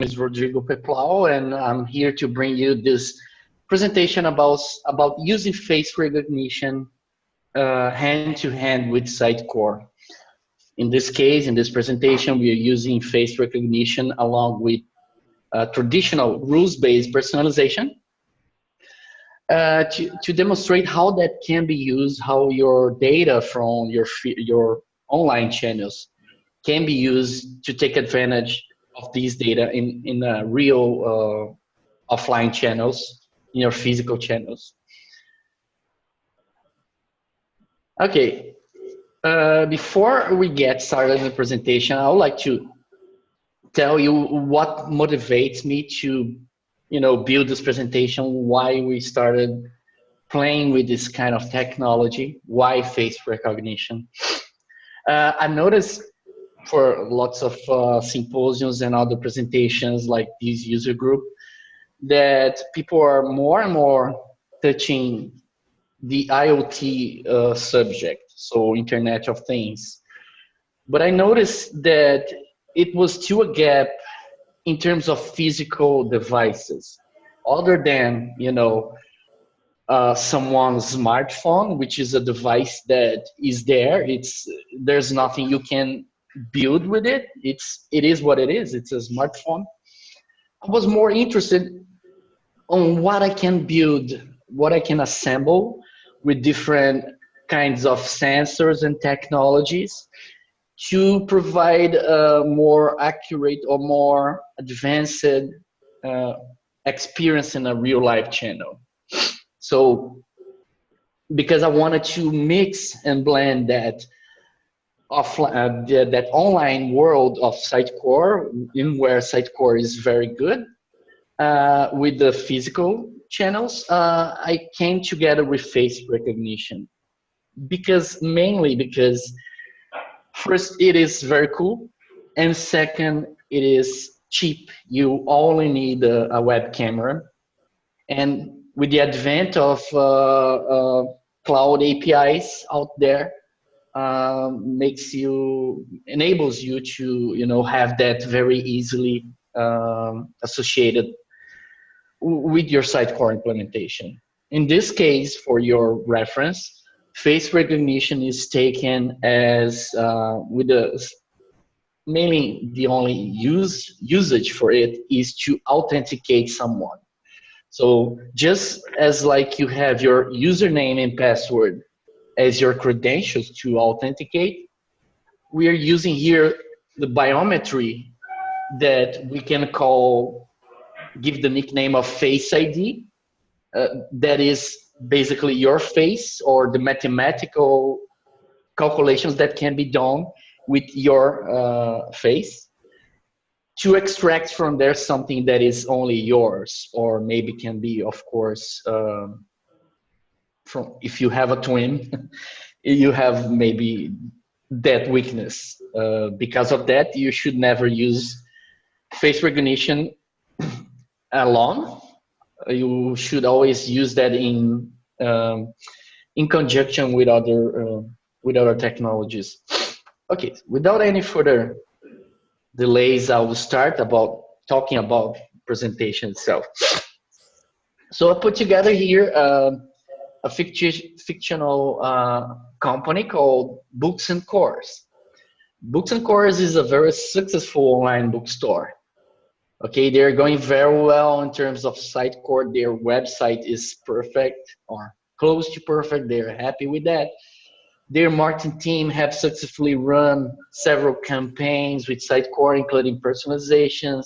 is Rodrigo Peplau, and I'm here to bring you this presentation about using face recognition hand to hand with Sitecore. In this case, in this presentation, we are using face recognition along with traditional rules-based personalization to demonstrate how that can be used, how your data from your online channels can be used to take advantage of these data in real offline channels, in your physical channels. Okay, before we get started in the presentation, I would like to tell you what motivates me to, build this presentation, why we started playing with this kind of technology, why face recognition. I noticed for lots of symposiums and other presentations like this user group that people are more and more touching the IoT subject, so Internet of Things. But I noticed that it was still a gap in terms of physical devices, other than, someone's smartphone, which is a device that is there. There's nothing you can build with it. It is what it is. It's a smartphone. I was more interested on what I can build, what I can assemble with different kinds of sensors and technologies to provide a more accurate or more advanced experience in a real life channel. So, because I wanted to mix and blend that that online world of Sitecore, in where Sitecore is very good, with the physical channels, I came together with face recognition mainly because first, it is very cool, and second, it is cheap. You only need a web camera, and with the advent of cloud APIs out there, enables you to have that very easily associated with your Sitecore implementation. In this case, for your reference, face recognition is taken as mainly the only usage for it is to authenticate someone. So just as like you have your username and password as your credentials to authenticate, we are using here the biometry that we can give the nickname of Face ID. That is basically your face or the mathematical calculations that can be done with your face to extract from there something that is only yours, or maybe can be, of course, from if you have a twin, you have maybe that weakness. Because of that, you should never use face recognition alone. You should always use that in conjunction with other technologies. Okay, without any further delays, I will start about talking about presentation itself. So I put together here a fictional company called Books and Cores. Books and Cores is a very successful online bookstore. Okay, they're going very well in terms of Sitecore. Their website is perfect or close to perfect. They're happy with that. Their marketing team have successfully run several campaigns with Sitecore, including personalizations,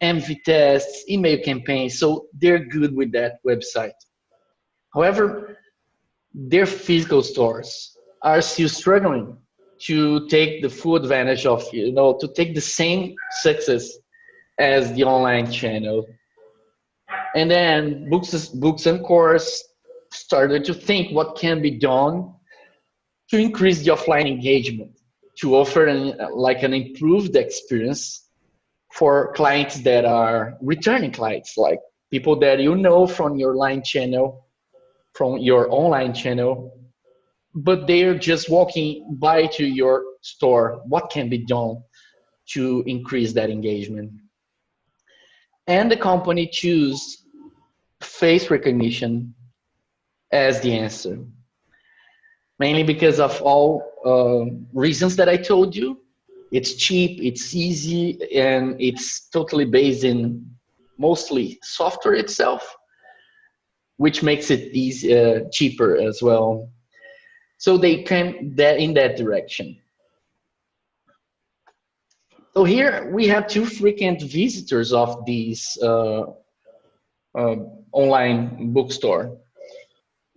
MV tests, email campaigns. So they're good with that website. However, their physical stores are still struggling to take the full advantage of, to take the same success as the online channel. And then Books and Cores started to think what can be done to increase the offline engagement, to offer an improved experience for clients that are returning clients, like people that you know from your line channel, from your online channel, but they're just walking by to your store. What can be done to increase that engagement? And the company choose face recognition as the answer, mainly because of all reasons that I told you. It's cheap, it's easy, and it's totally based in mostly software itself, which makes it easy, cheaper as well. So they came that in that direction. So here we have two frequent visitors of these online bookstore,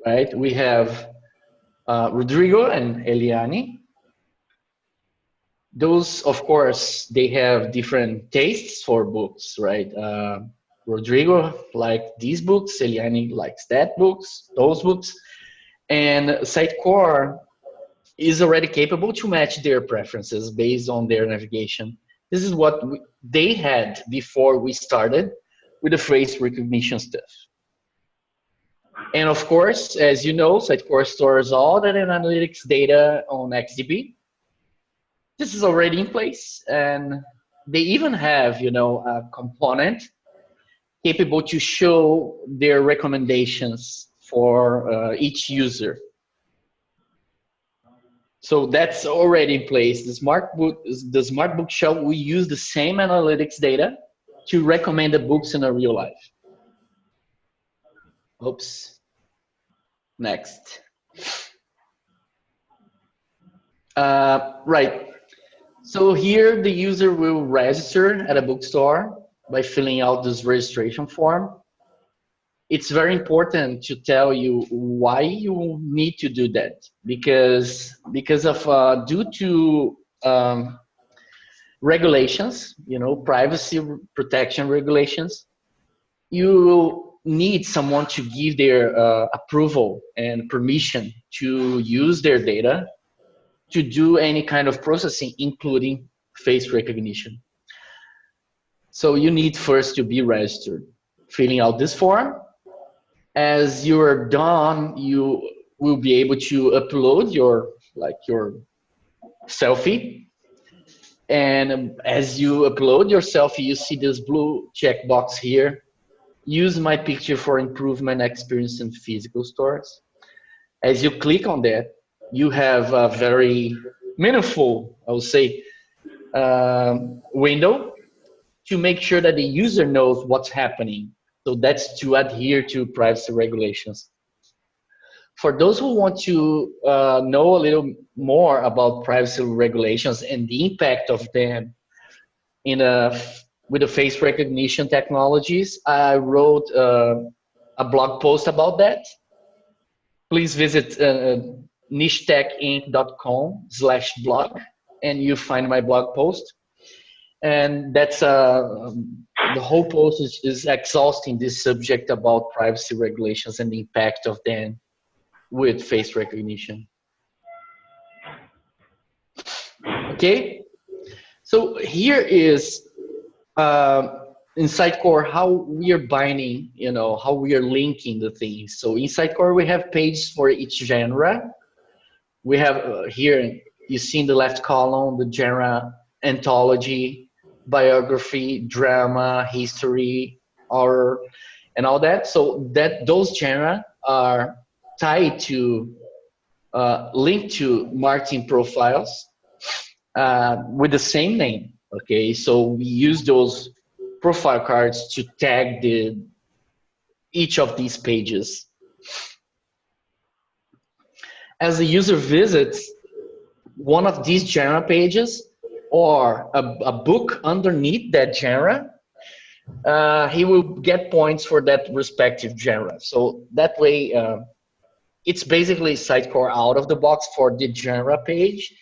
right? We have Rodrigo and Eliane. Those, of course, they have different tastes for books, right? Rodrigo likes these books, Eliane likes that books, those books, and Sitecore is already capable to match their preferences based on their navigation. This is what they had before we started with the phrase recognition stuff. And of course, as you know, Sitecore stores all that analytics data on XDB. This is already in place, and they even have, a component capable to show their recommendations for each user. So that's already in place. The smart bookshelf will use the same analytics data to recommend the books in a real life. Oops. Next. Right. So here the user will register at a bookstore by filling out this registration form. It's very important to tell you why you need to do that, because of due to regulations, privacy protection regulations, you need someone to give their approval and permission to use their data to do any kind of processing, including face recognition. So you need first to be registered, filling out this form. As you're done, you will be able to upload your selfie. And as you upload your selfie, you see this blue checkbox here. Use my picture for improvement experience in physical stores. As you click on that, you have a very meaningful, I would say, window to make sure that the user knows what's happening. So that's to adhere to privacy regulations. For those who want to know a little more about privacy regulations and the impact of them with the face recognition technologies, I wrote a blog post about that. Please visit nichetechinc.com/blog and you find my blog post. And that's the whole post is exhausting this subject about privacy regulations and the impact of them with face recognition. Okay, so here is in Sitecore how we are binding, how we are linking the things. So in Sitecore we have pages for each genre. We have here, you see in the left column, the genre: anthology, biography, drama, history, horror, and all that. So that those genres are tied to, linked to marketing profiles with the same name. Okay, so we use those profile cards to tag each of these pages. As the user visits one of these genre pages or a book underneath that genre, he will get points for that respective genre. So that way, it's basically Sitecore out of the box for the genre page,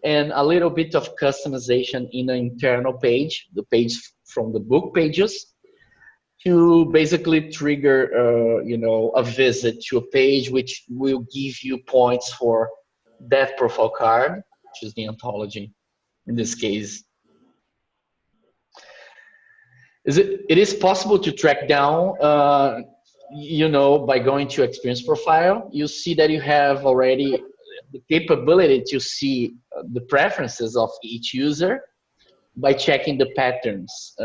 and a little bit of customization in the internal page, the page from the book pages, to basically trigger, a visit to a page which will give you points for that profile card, which is the anthology in this case. It is possible to track down, by going to experience profile. You see that you have already the capability to see the preferences of each user by checking the patterns.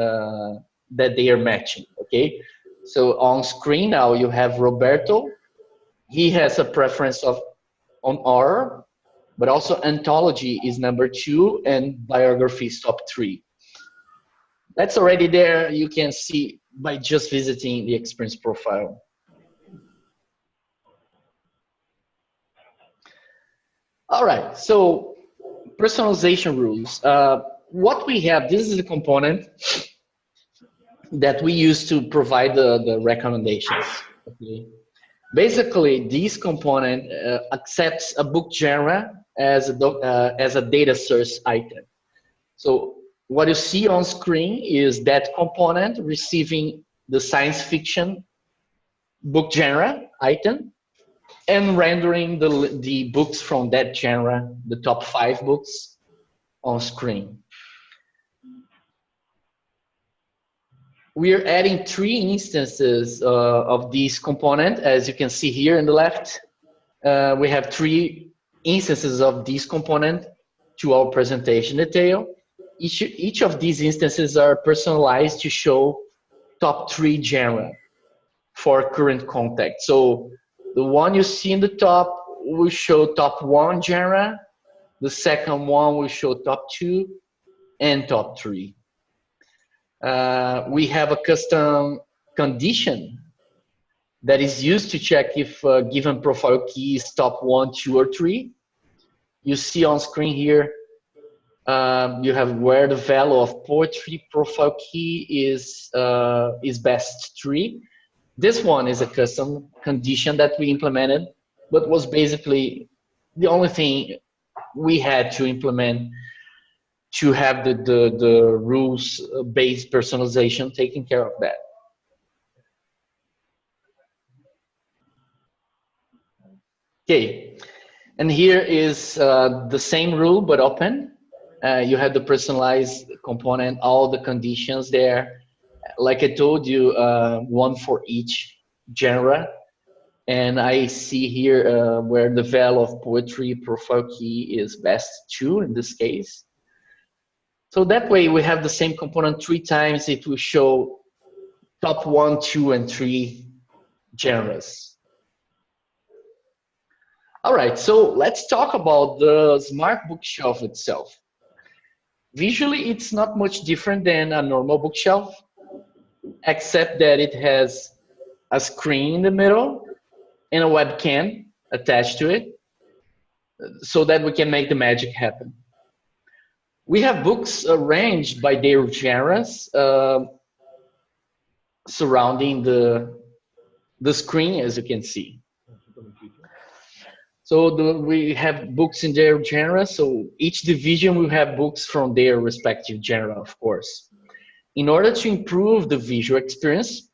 that they are matching, okay? So on screen now you have Roberto. He has a preference of on R, but also ontology is number 2 and biography is top 3. That's already there. You can see by just visiting the experience profile. All right, so personalization rules. What we have, this is a component that we use to provide the recommendations. Okay. Basically, this component accepts a book genre as a data source item. So what you see on screen is that component receiving the science fiction book genre item and rendering the books from that genre, the top 5 books on screen. We are adding 3 instances of this component. As you can see here in the left, we have 3 instances of this component to our presentation detail. Each of these instances are personalized to show top 3 genre for current context. So the one you see in the top will show top 1 genre, the second one will show top 2 and top 3. We have a custom condition that is used to check if a given profile key is top 1, 2, or 3. You see on screen here, you have where the value of poetry profile key is best 3. This one is a custom condition that we implemented, but was basically the only thing we had to implement to have the rules-based personalization taking care of that. Okay, and here is the same rule but open. You have the personalized component, all the conditions there. Like I told you, one for each genre. And I see here where the value of poetry profile key is best 2 in this case. So that way we have the same component 3 times. It will show top 1, 2, and 3 genres. All right, so let's talk about the smart bookshelf itself. Visually, it's not much different than a normal bookshelf, except that it has a screen in the middle and a webcam attached to it so that we can make the magic happen. We have books arranged by their genres surrounding the screen, as you can see. So we have books in their genre, so each division will have books from their respective genre, of course. In order to improve the visual experience,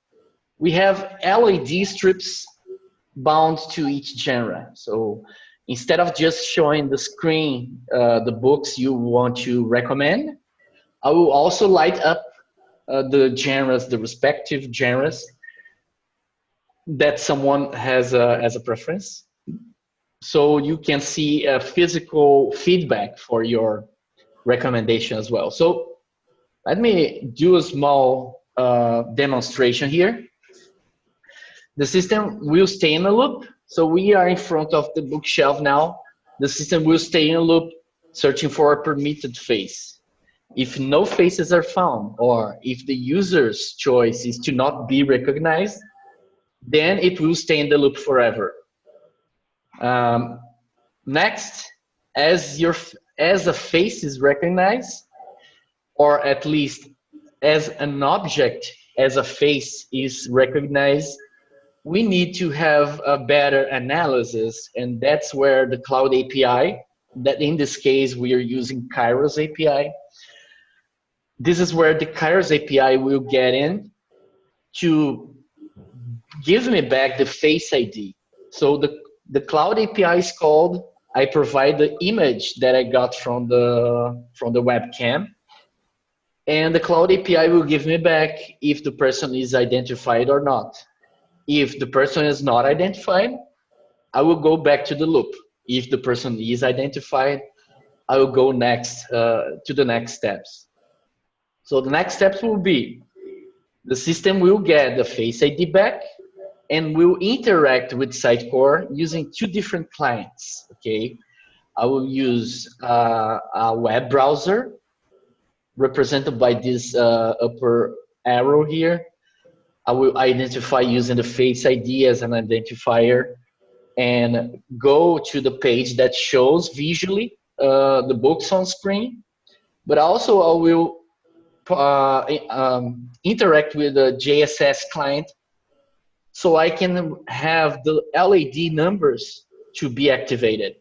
we have LED strips bound to each genre. So instead of just showing the screen the books you want to recommend, I will also light up the genres, the respective genres that someone has as a preference. So you can see a physical feedback for your recommendation as well. So let me do a small demonstration here. The system will stay in a loop. So we are in front of the bookshelf now. The system will stay in a loop, searching for a permitted face. If no faces are found, or if the user's choice is to not be recognized, then it will stay in the loop forever. Next, as a face is recognized, or at least as an object as a face is recognized, we need to have a better analysis, and that's where the Cloud API, that in this case we are using Kairos API. This is where the Kairos API will get in to give me back the face ID. So the Cloud API is called, I provide the image that I got from the webcam, and the Cloud API will give me back if the person is identified or not. If the person is not identified, I will go back to the loop. If the person is identified, I will go next to the next steps. So the next steps will be The system will get the Face ID back and will interact with Sitecore using two different clients. Okay, I will use a web browser represented by this upper arrow here. I will identify using the Face ID as an identifier and go to the page that shows visually the books on screen. But also I will interact with the JSS client so I can have the LED numbers to be activated.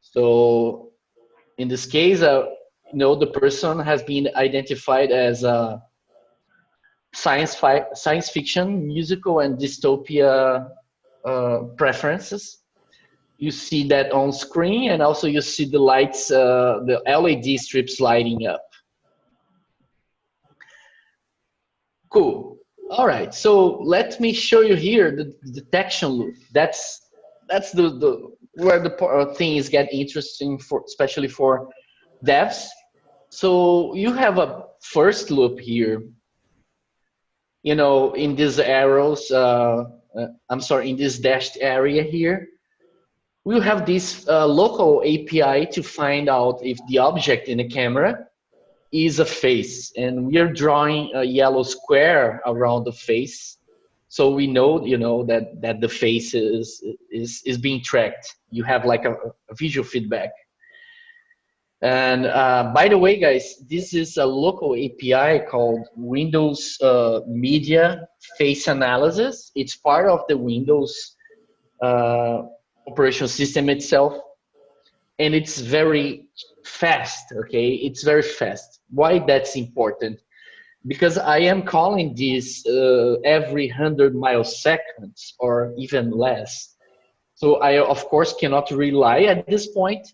So in this case, the person has been identified as science fiction, musical, and dystopia preferences. You see that on screen, and also you see the lights, the LED strips lighting up. Cool. All right. So let me show you here the detection loop. That's the where the things get interesting for, especially for devs. So you have a first loop here. In these arrows, I'm sorry, in this dashed area here, we'll have this local API to find out if the object in the camera is a face, and we are drawing a yellow square around the face, so we know, that the face is being tracked. You have like a visual feedback. And by the way, guys, this is a local API called Windows Media Face Analysis. It's part of the Windows operating system itself, and it's very fast. Okay, it's very fast. Why that's important? Because I am calling this every 100 milliseconds or even less. So I, of course, cannot rely at this point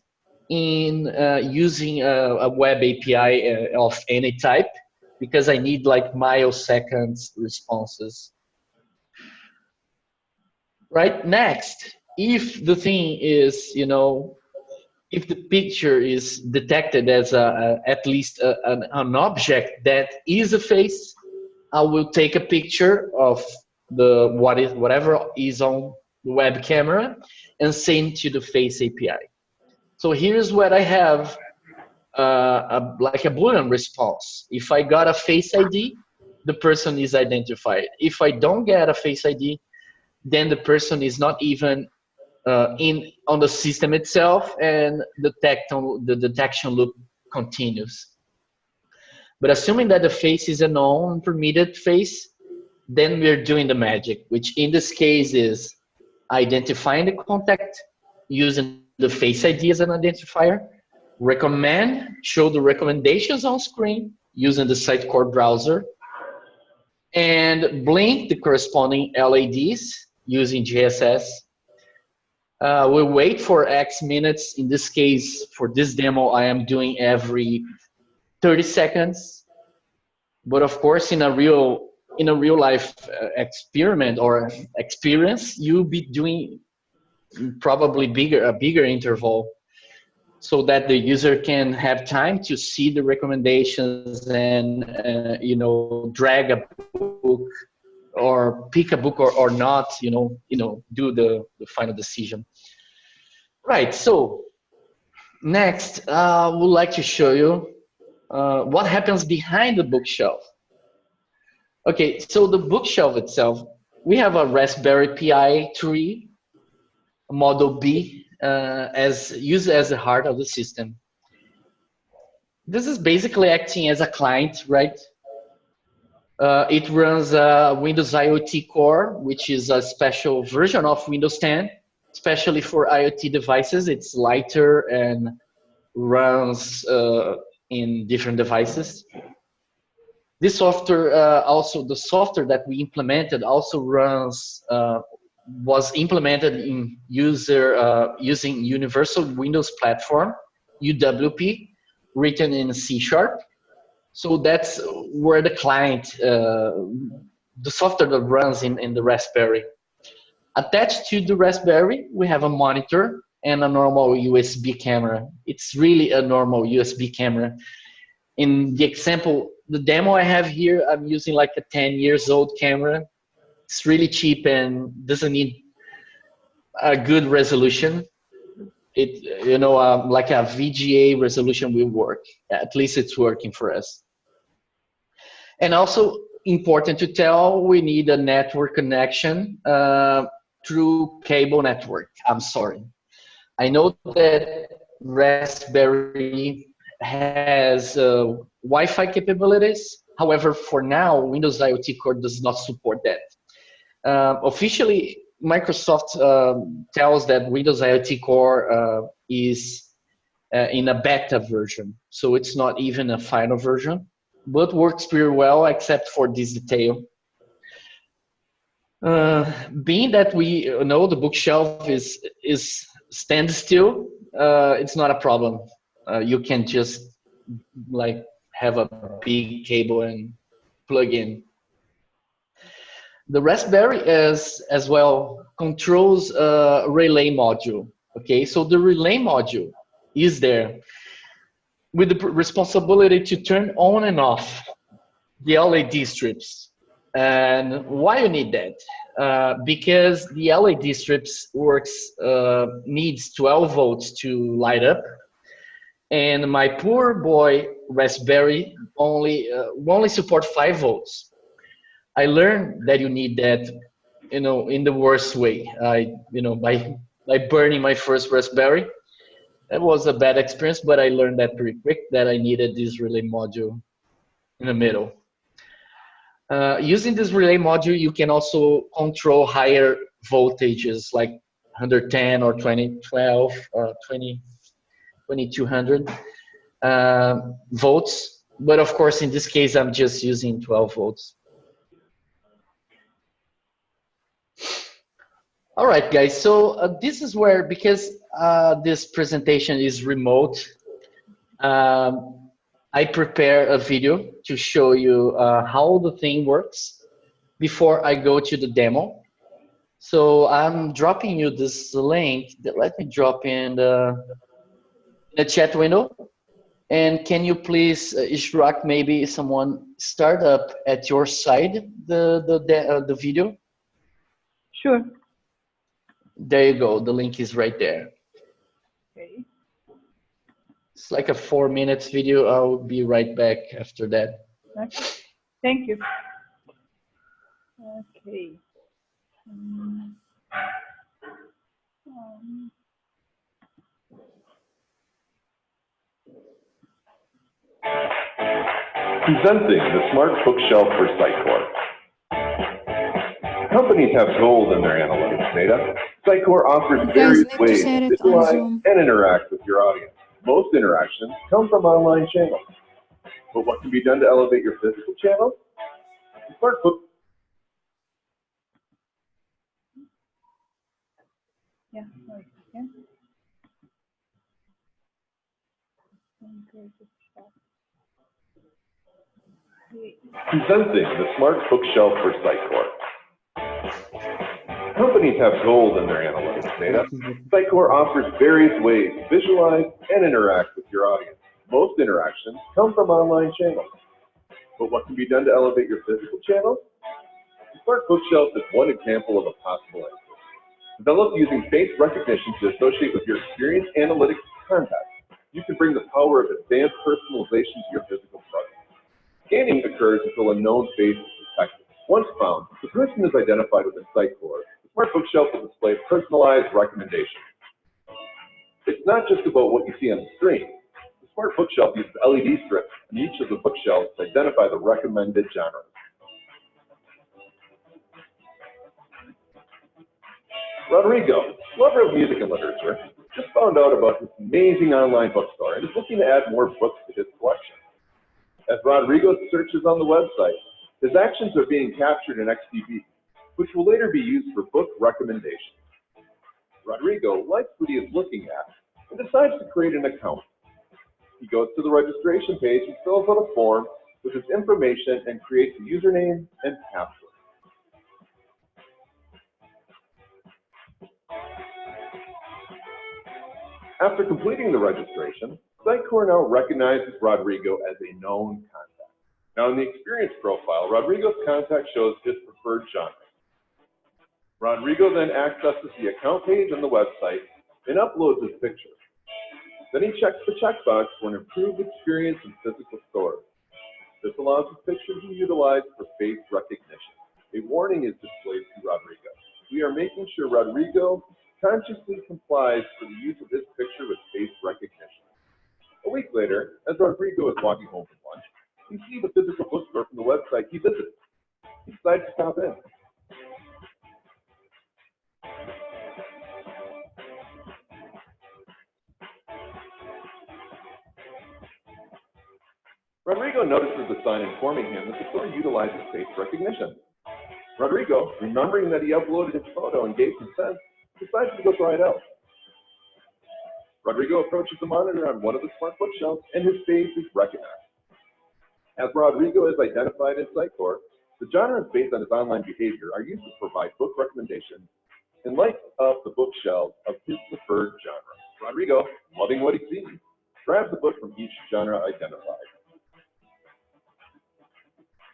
in using a web API of any type, because I need like milliseconds responses. Right, next, if the thing is, if the picture is detected as at least an object that is a face, I will take a picture of whatever is on the web camera and send to the Face API. So here's what I have, like a Boolean response. If I got a Face ID, the person is identified. If I don't get a Face ID, then the person is not even on the system itself, and the detection loop continues. But assuming that the face is a non-permitted face, then we're doing the magic, which in this case is identifying the contact using the Face ID as an identifier, show the recommendations on screen using the Sitecore browser, and blink the corresponding LEDs using JSS. We'll wait for X minutes. In this case, for this demo, I am doing every 30 seconds. But of course, in a real life experiment or experience, you'll be doing probably a bigger interval, so that the user can have time to see the recommendations and drag a book or pick a book or not, do the final decision. Right. So next, I would like to show you what happens behind the bookshelf. Okay, so the bookshelf itself, we have a Raspberry Pi 3 Model B used as the heart of the system. This is basically acting as a client, right? It runs Windows IoT Core, which is a special version of Windows 10, especially for IoT devices. It's lighter and runs in different devices. This software, also the software that we implemented, also was implemented in using Universal Windows Platform, UWP, written in C#. So that's where the client, the software that runs in the Raspberry. Attached to the Raspberry, we have a monitor and a normal USB camera. It's really a normal USB camera. In the example the demo I have here, I'm using like a 10 years old camera. It's really cheap and doesn't need a good resolution. It, like a VGA resolution will work. At least it's working for us. And also important to tell, we need a network connection through cable network. I'm sorry. I know that Raspberry has Wi-Fi capabilities. However, for now, Windows IoT Core does not support that. Officially, Microsoft tells that Windows IoT Core is in a beta version, so it's not even a final version, but works pretty well except for this detail. Being that we know the bookshelf is stand still, it's not a problem. You can just like have a big cable and plug in. The Raspberry is as well controls a relay module. Okay, so the relay module is there with the responsibility to turn on and off the LED strips. And why you need that? Because the LED strips needs 12 volts to light up, and my poor boy Raspberry only support 5 volts. I learned that you need that, in the worst way. By burning my first Raspberry. That was a bad experience, but I learned that pretty quick that I needed this relay module in the middle. Using this relay module, you can also control higher voltages like 110 or 2012 or 2200 volts. But of course, in this case, I'm just using 12 volts. All right, guys. So this is where, because this presentation is remote, I prepare a video to show you how the thing works before I go to the demo. So I'm dropping you this link. Let me drop in the chat window. And can you please, Ishrak, maybe someone start up at your side the video? Sure. There you go. The link is right there. Okay. It's like a 4 minutes video. I'll be right back after that. Okay. Thank you. Okay. Presenting the Smart Bookshelf for Sitecore. Companies have gold in their analytics data. Sitecore offers various ways to visualize and interact with your audience. Most interactions come from online channels. But what can be done to elevate your physical channels? The Smart Book. Yeah, wait a second. Presenting the Smart Bookshelf for Sitecore. Companies have gold in their analytics data. Sitecore offers various ways to visualize and interact with your audience. Most interactions come from online channels. But what can be done to elevate your physical channels? The Smart Bookshelf is one example of a possible answer. Developed using face recognition to associate with your experience analytics context, you can bring the power of advanced personalization to your physical presence. Scanning occurs until a known face is detected. Once found, the person is identified within Sitecore. The Smart Bookshelf will display personalized recommendations. It's not just about what you see on the screen. The Smart Bookshelf uses LED strips on each of the bookshelves to identify the recommended genres. Rodrigo, lover of music and literature, just found out about this amazing online bookstore and is looking to add more books to his collection. As Rodrigo searches on the website, his actions are being captured in XDB, which will later be used for book recommendations. Rodrigo likes what he is looking at and decides to create an account. He goes to the registration page and fills out a form with his information and creates a username and password. After completing the registration, Sitecore now recognizes Rodrigo as a known contact. Now in the experience profile, Rodrigo's contact shows his preferred genre. Rodrigo then accesses the account page on the website and uploads his picture. Then he checks the checkbox for an improved experience in physical stores. This allows his picture to be utilized for face recognition. A warning is displayed to Rodrigo. We are making sure Rodrigo consciously complies for the use of his picture with face recognition. A week later, as Rodrigo is walking home from lunch, he sees the physical bookstore from the website he visited. He decides to stop in. Rodrigo notices the sign informing him that the store utilizes face recognition. Rodrigo, remembering that he uploaded his photo and gave consent, decides to go try it out. Rodrigo approaches the monitor on one of the smart bookshelves, and his face is recognized. As Rodrigo is identified in Sitecore, the genres based on his online behavior are used to provide book recommendations in light of the bookshelves of his preferred genre. Rodrigo, loving what he sees, grabs a book from each genre identified.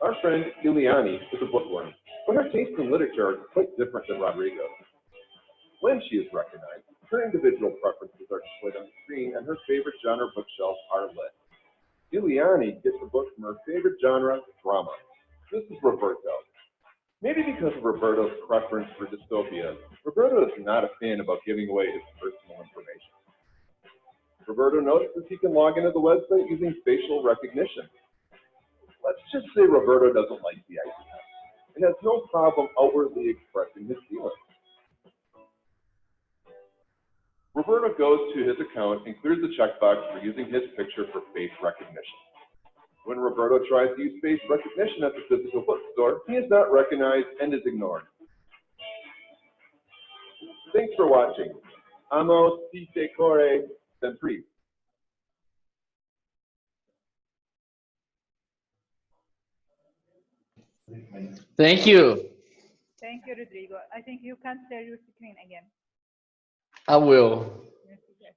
Our friend Ileani is a bookworm, but her tastes in literature are quite different than Rodrigo's. When she is recognized, her individual preferences are displayed on the screen and her favorite genre bookshelves are lit. Ileani gets a book from her favorite genre, drama. This is Roberto. Maybe because of Roberto's preference for dystopias, Roberto is not a fan about giving away his personal information. Roberto notices he can log into the website using facial recognition. Let's just say Roberto doesn't like the idea and has no problem outwardly expressing his feelings. Roberto goes to his account and clears the checkbox for using his picture for face recognition. When Roberto tries to use face recognition at the physical bookstore, he is not recognized and is ignored. Thanks for watching. Amo Sitecore Sempre. Thank you. Thank you, Rodrigo. I think you can share your screen again. I will Yes, yes.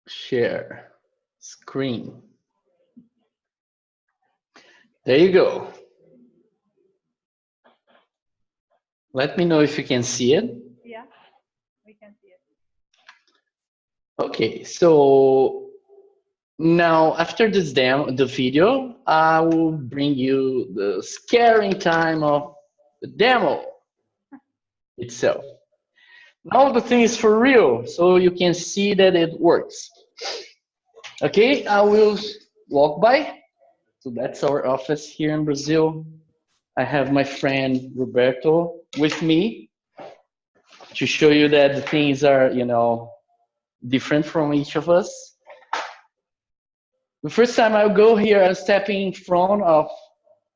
share screen. There you go. Let me know if you can see it. Yeah, we can see it. Okay, so now after this demo, the video, I will bring you the scaring time of the demo itself. Now the thing is for real, so you can see that it works. Okay, I will walk by. So that's our office here in Brazil. I have my friend Roberto with me to show you that the things are, different from each of us. The first time I go here, I'm stepping in front of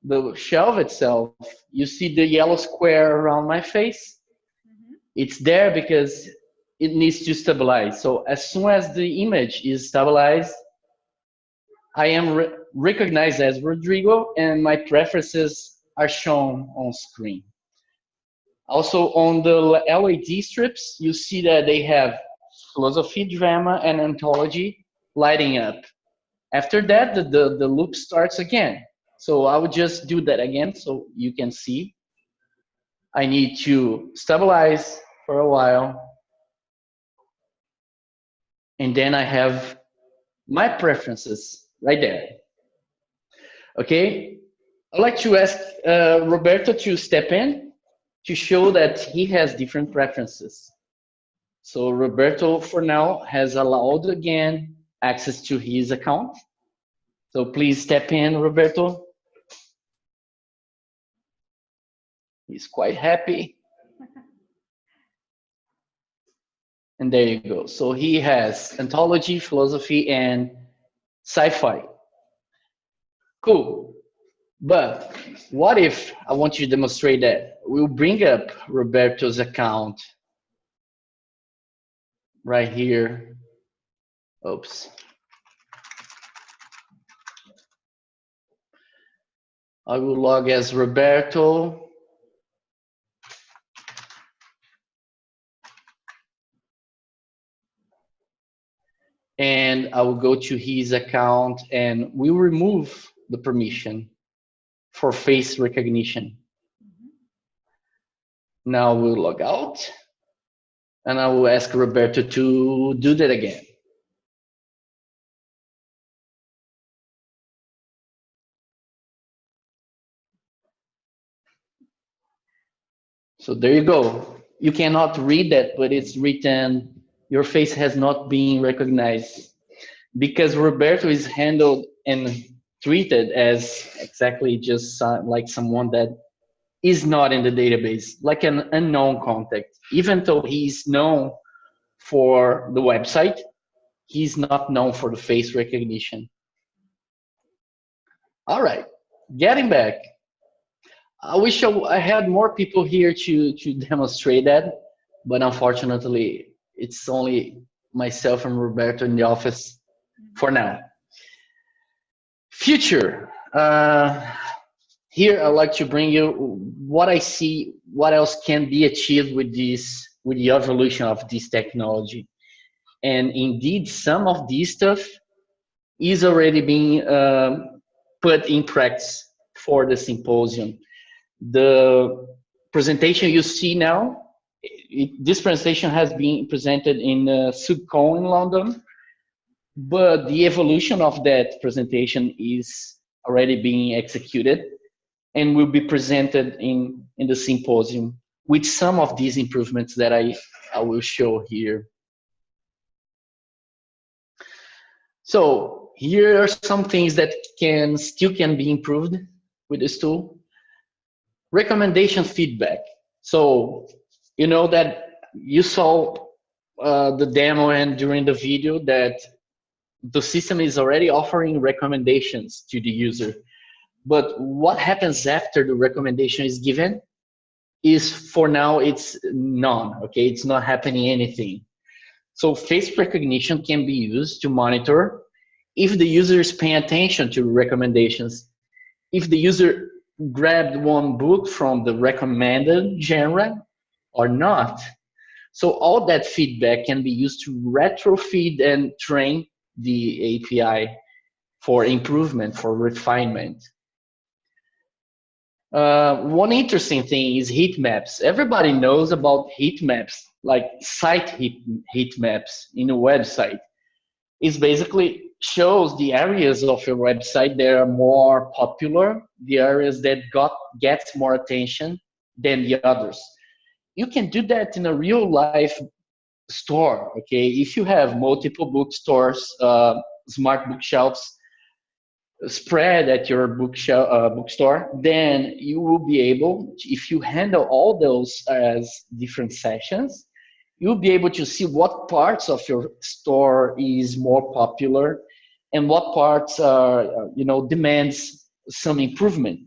the shelf itself. You see the yellow square around my face? Mm-hmm. It's there because it needs to stabilize. So as soon as the image is stabilized, I am recognized as Rodrigo and my preferences are shown on screen. Also on the LED strips, you see that they have philosophy, drama, and anthology lighting up. After that, the loop starts again. So I would just do that again so you can see. I need to stabilize for a while. And then I have my preferences right there. Okay, I'd like to ask Roberto to step in to show that he has different preferences. So Roberto, for now, has allowed again access to his account. So please step in, Roberto. He's quite happy. And there you go. So he has anthology, philosophy, and sci-fi. Cool. But what if I want you to demonstrate that? We'll bring up Roberto's account right here. Oops. I will log as Roberto. And and I will go to his account and we remove the permission for face recognition. Now we'll log out, and I will ask Roberto to do that again. So there you go. You cannot read that, but it's written, your face has not been recognized, because Roberto is handled and treated as exactly just like someone that is not in the database, like an unknown contact. Even though he's known for the website, he's not known for the face recognition. All right, getting back. I wish I had more people here to demonstrate that, but unfortunately, it's only myself and Roberto in the office for now. Future. Here, I'd like to bring you what I see, what else can be achieved with this, with the evolution of this technology. And indeed, some of this stuff is already being put in practice for the symposium. The presentation you see now, this presentation has been presented in Sitecore in London, but the evolution of that presentation is already being executed and will be presented in the symposium with some of these improvements that I will show here. So here are some things that still can be improved with this tool. Recommendation feedback. So you know that you saw the demo and during the video that the system is already offering recommendations to the user. But what happens after the recommendation is given is, for now, it's none, okay? It's not happening anything. So face recognition can be used to monitor if the user is paying attention to recommendations, if the user grabbed one book from the recommended genre or not. So all that feedback can be used to retrofeed and train the API for improvement, for refinement. One interesting thing is heat maps. Everybody knows about heat maps, like site heat maps in a website. It basically shows the areas of your website that are more popular, the areas that gets more attention than the others. You can do that in a real life store, okay? If you have multiple bookstores, smart bookshelves spread at your bookstore, then you will be able, if you handle all those as different sections, you'll be able to see what parts of your store is more popular and what parts are, demands some improvement.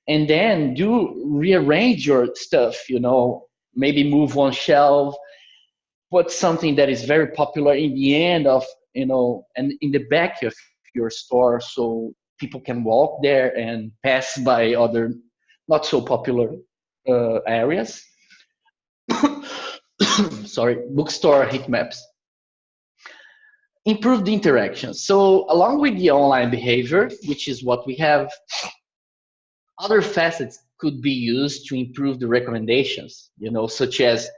And then rearrange your stuff, maybe move one shelf, put something that is very popular in the end of, and in the back of your store, so people can walk there and pass by other not so popular areas. Sorry, bookstore heat maps. Improve the interaction. So along with the online behavior, which is what we have, other facets could be used to improve the recommendations, such as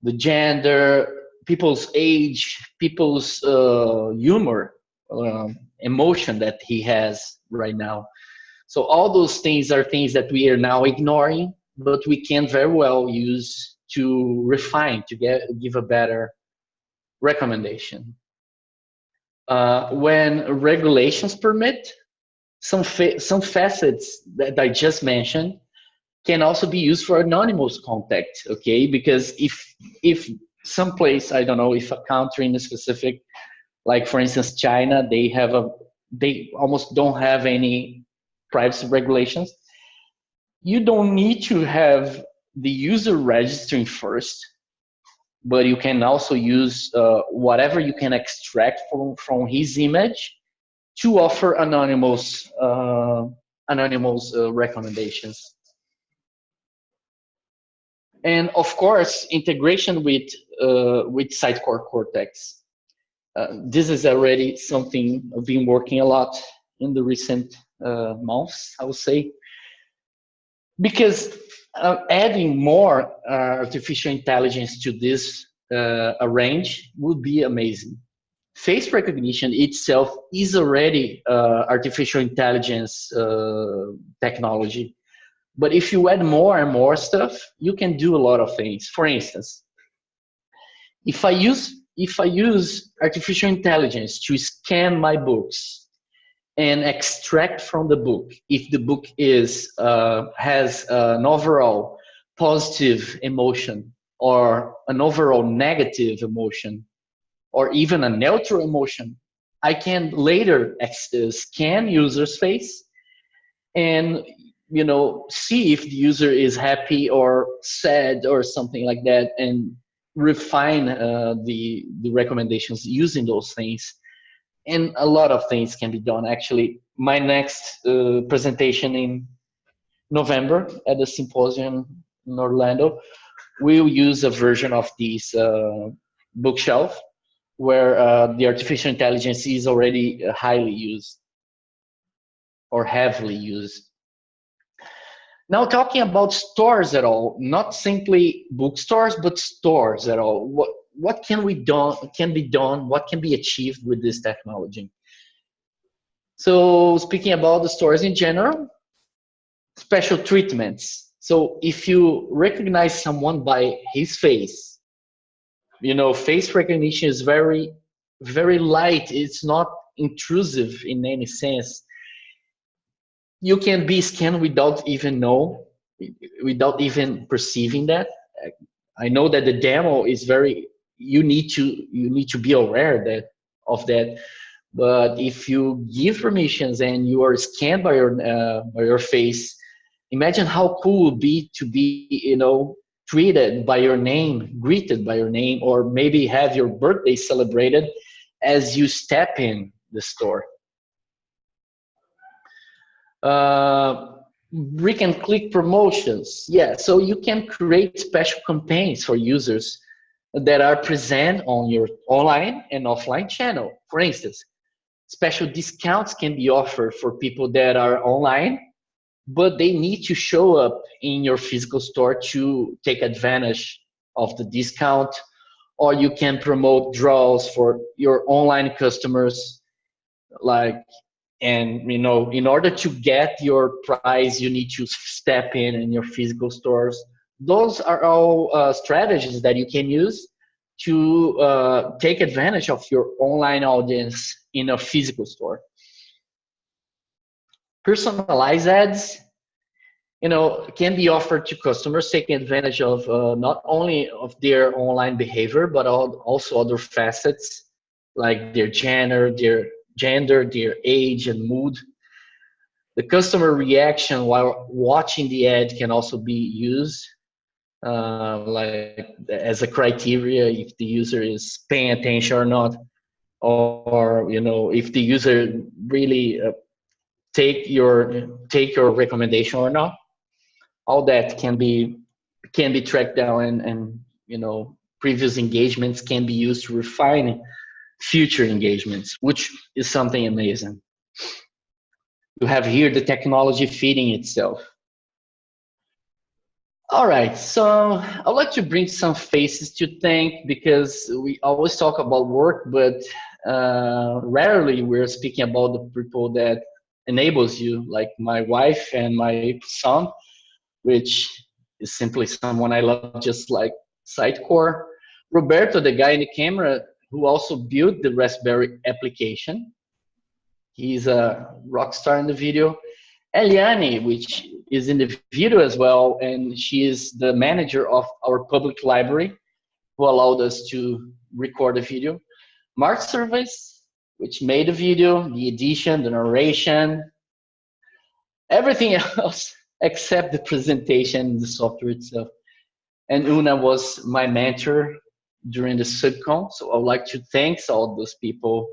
the gender, people's age, people's humor, emotion that he has right now. So all those things are things that we are now ignoring, but we can very well use to refine, to give a better recommendation. When regulations permit, some facets that I just mentioned can also be used for anonymous contact, okay? Because if some place, I don't know, if a country in a specific, like for instance China, they almost don't have any privacy regulations. You don't need to have the user registering first, but you can also use whatever you can extract from his image to offer anonymous recommendations. And of course, integration with Sitecore Cortex. This is already something I've been working a lot in the recent months, I would say, because adding more artificial intelligence to this range would be amazing. Face recognition itself is already artificial intelligence technology. But if you add more and more stuff, you can do a lot of things. For instance, if I use artificial intelligence to scan my books and extract from the book if the book is has an overall positive emotion or an overall negative emotion or even a neutral emotion, I can later scan user's face and see if the user is happy or sad or something like that, and refine the recommendations using those things. And a lot of things can be done. Actually, my next presentation in November at the symposium in Orlando will use a version of this bookshelf where the artificial intelligence is already highly used or heavily used. Now, talking about stores at all, not simply bookstores, but stores at all. What can be done? What can be achieved with this technology? So, speaking about the stores in general, special treatments. So, if you recognize someone by his face, face recognition is very, very light. It's not intrusive in any sense. You can be scanned without even perceiving that. I know that the demo is very, you need to be aware of that. But if you give permissions and you are scanned by your face, imagine how cool it would be to be treated by your name, greeted by your name, or maybe have your birthday celebrated as you step in the store. uh, Brick and click promotions. Yeah, so you can create special campaigns for users that are present on your online and offline channel. For instance, special discounts can be offered for people that are online, but they need to show up in your physical store to take advantage of the discount. Or you can promote draws for your online customers, like, and in order to get your prize you need to step in your physical stores. Those are all strategies that you can use to take advantage of your online audience in a physical store. Personalized ads, can be offered to customers taking advantage of not only of their online behavior but also other facets like their gender, their age and mood. The customer reaction while watching the ad can also be used, like as a criteria if the user is paying attention or not, or if the user really take your recommendation or not. All that can be tracked down, and previous engagements can be used to refine future engagements, which is something amazing. You have here the technology feeding itself. All right, so I'd like to bring some faces to thank, because we always talk about work, but rarely we're speaking about the people that enables you, like my wife and my son, which is simply someone I love, just like Sitecore. Roberto, the guy in the camera, who also built the Raspberry application. He's a rock star in the video. Eliane, which is in the video as well, and she is the manager of our public library, who allowed us to record the video. Mark Service, which made the video, the edition, the narration, everything else except the presentation, the software itself. And Una was my mentor during the subcon, so I would like to thank all those people,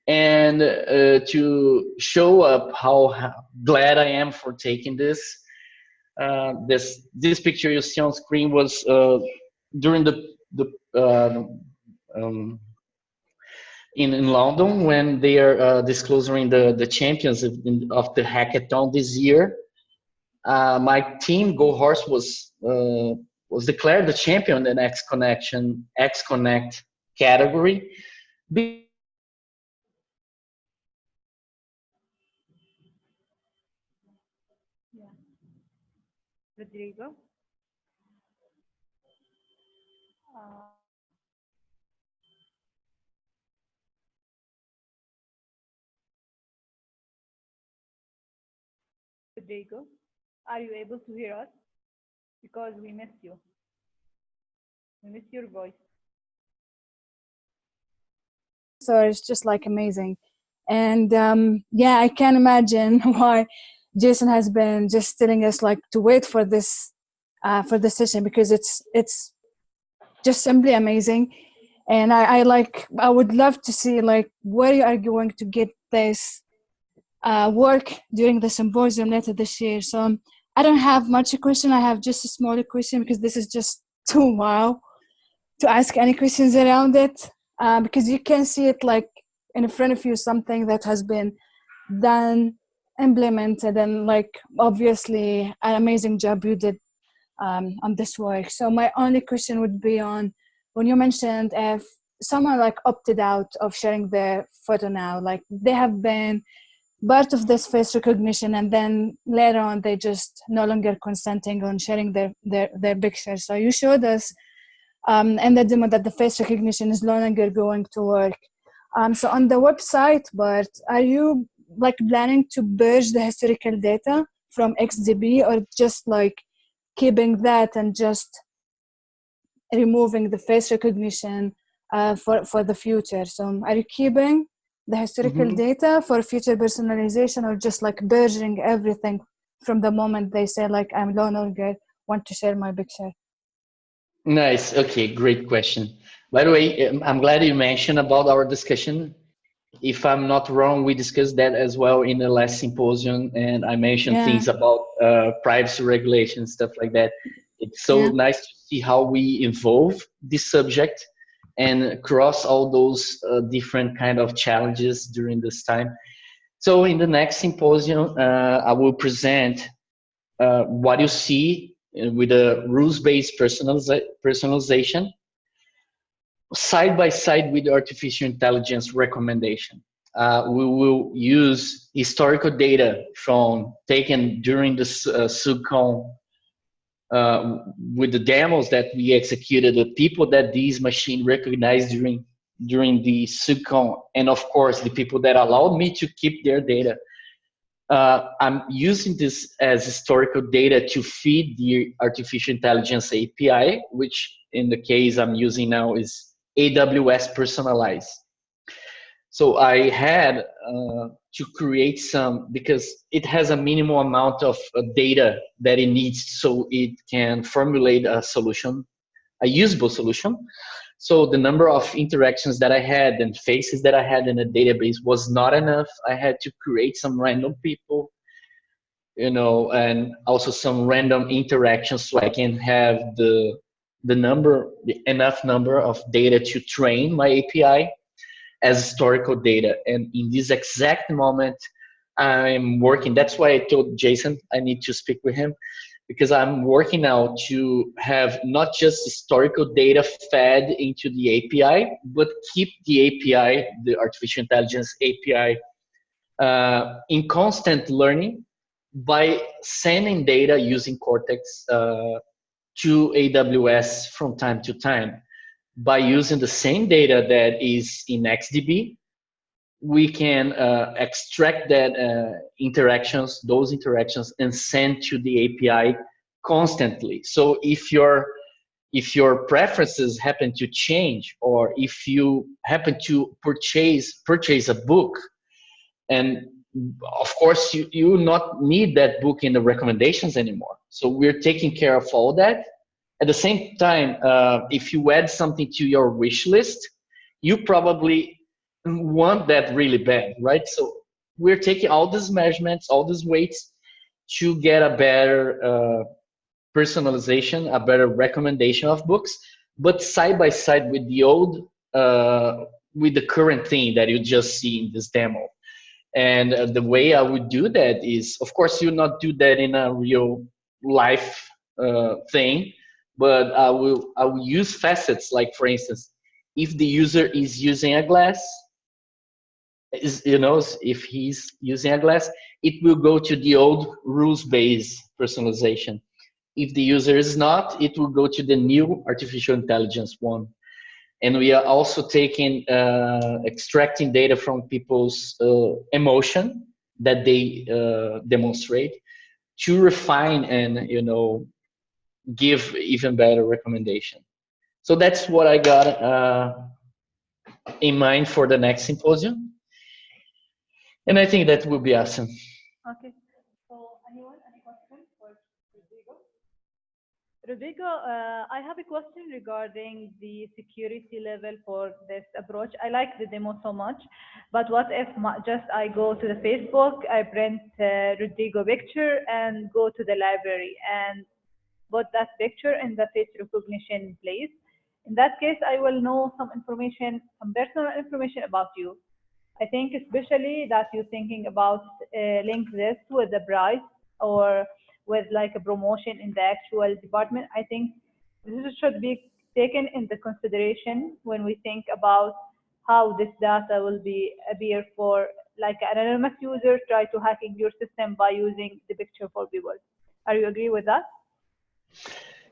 and to show up how glad I am for taking this. This picture you see on screen was during the um, in London when they are disclosing the champions of the hackathon this year. My team, Go Horse, was declared the champion in X Connect category because we use historical data from taken during the Sucon Yeah. and Rodrigo. of course the people that allowed me to keep their data. Rodrigo, are you able to hear us? Because we miss you. We miss your voice. So it's just like amazing. And yeah, I can imagine why Jason has been just telling us like to wait for this session, because it's just simply amazing. And I would love to see like where you are going to get this work during the symposium later this year. So I don't have much a question. I have just a smaller question because this is just too wow to ask any questions around it, because you can see it like in front of you, something that has been done, implemented, and like obviously an amazing job you did on this work. So my only question would be on when you mentioned if someone like opted out of sharing their photo now, like they have been part of this face recognition and then later on they just no longer consenting on sharing their picture. So you showed us and the demo that the face recognition is no longer going to work. So on the website, but are you like planning to purge the historical data from XDB, or just like keeping that and just removing the face recognition for the future? So are you keeping the historical Mhm. data for future personalization, or just like purging everything from the moment they say like I'm no longer want to share my picture? Nice. Okay, great question. By the way, I'm glad you mentioned about our discussion. If I'm not wrong, we discussed that as well in the last symposium, and I mentioned Yeah, things about privacy regulation, stuff like that. It's so yeah. nice to see how we evolve this subject and cross all those different kind of challenges during this time. So in the next symposium, I will present what you see with the rules-based personalization side by side with artificial intelligence recommendation. We will use historical data from taken during the SUGCON with the demos that we executed, the people that these machine recognized during the SUGCON, and of course the people that allowed me to keep their data. I'm using this as historical data to feed the artificial intelligence API, which in the case I'm using now is AWS Personalize. So I had to create some, because it has a minimal amount of data that it needs so it can formulate a solution, a usable solution. So the number of interactions that I had and faces that I had in a database was not enough. I had to create some random people, and also some random interactions so I can have the enough number of data to train my API as historical data. And in this exact moment, I'm working. That's why I told Jason I need to speak with him, because I'm working now to have not just historical data fed into the API, but keep the API, the artificial intelligence API, in constant learning by sending data using Cortex to AWS from time to time. By using the same data that is in XDB, we can extract that those interactions, and send to the API constantly. So if your preferences happen to change, or if you happen to purchase a book, and of course you will not need that book in the recommendations anymore. So we're taking care of all that. At the same time, if you add something to your wish list, you probably want that really bad, right? So we're taking all these measurements, all these weights, to get a better personalization, a better recommendation of books, but side by side with the old with the current thing that you just see in this demo. And the way I would do that is, of course, you not do that in a real life thing, but I will use facets. Like for instance, if the user is using a glass, if he's using a glass, it will go to the old rules-based personalization. If the user is not, it will go to the new artificial intelligence one. And we are also taking extracting data from people's emotion that they demonstrate to refine and give even better recommendation. So that's what I got in mind for the next symposium, and I think that will be awesome. Okay. So, anyone, any questions for Rodrigo? Rodrigo, I have a question regarding the security level for this approach. I like the demo so much, but what if just I go to the Facebook, I print Rodrigo picture and go to the library and put that picture in the face recognition place? In that case, I will know some information, some personal information about you. I think especially that you're thinking about link this with the price or with like a promotion in the actual department. I think this should be taken into consideration when we think about how this data will be appear for like an anonymous user try to hacking your system by using the picture for people. Are you agree with that?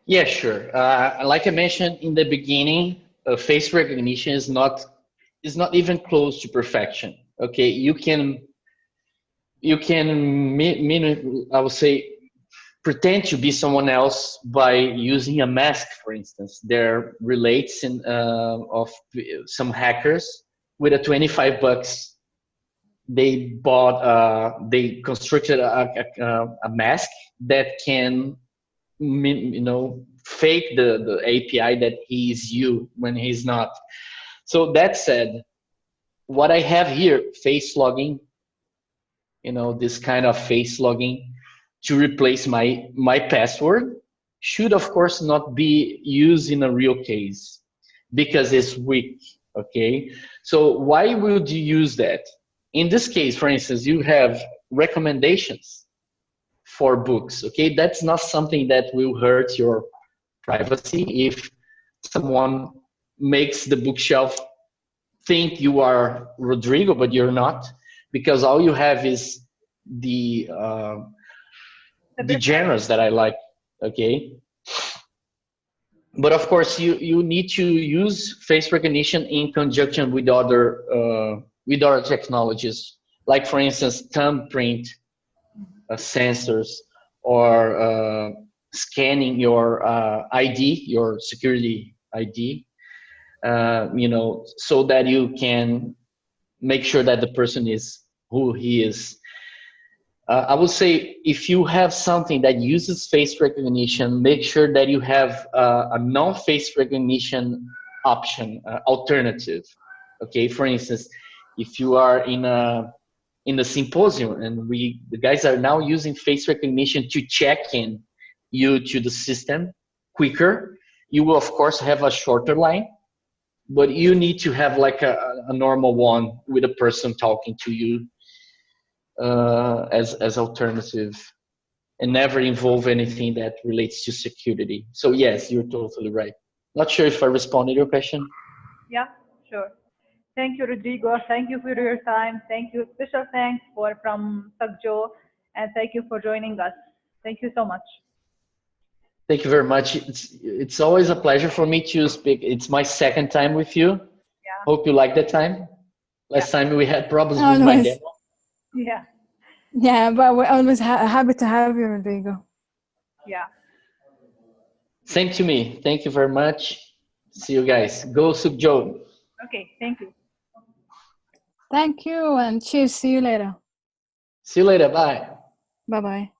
Yeah, sure. Like I mentioned in the beginning, face recognition is not even close to perfection. Okay, you can I would say pretend to be someone else by using a mask, for instance. There relates of some hackers with a 25 bucks. They constructed a mask that can fake the API that he's you when he's not. So that said, what I have here, face logging, this kind of face logging to replace my password should of course not be used in a real case because it's weak. Okay, so why would you use that? In this case, for instance, you have recommendations for books. Okay, that's not something that will hurt your privacy if someone makes the bookshelf think you are Rodrigo, but you're not, because all you have is the The the preference. genres that I like. Okay, but of course you need to use face recognition in conjunction with other technologies, like for instance thumbprint sensors or scanning your ID, your security ID, so that you can make sure that the person is who he is. I would say if you have something that uses face recognition, make sure that you have a non-face recognition option, alternative. Okay, for instance, if you are in a symposium and the guys are now using face recognition to check in you to the system quicker, you will of course have a shorter line, but you need to have like a normal one with a person talking to you as alternative, and never involve anything that relates to security. So yes, you're totally right. Not sure if I responded to your question. Yeah, sure. Thank you, Rodrigo. Thank you for your time. Thank you. Special thanks for from Sakjo, and thank you for joining us. Thank you so much. Thank you very much. It's always a pleasure for me to speak. It's my second time with you. Yeah, Hope you like that time. yeah, Last time we had problems with my Always. demo. yeah, Yeah, but we're always happy to have you, Rodrigo. yeah. Same to me. Thank you very much. See you guys. Go Sukjo. Okay, thank you. Thank you and cheers. See you later. See you later. Bye. Bye bye.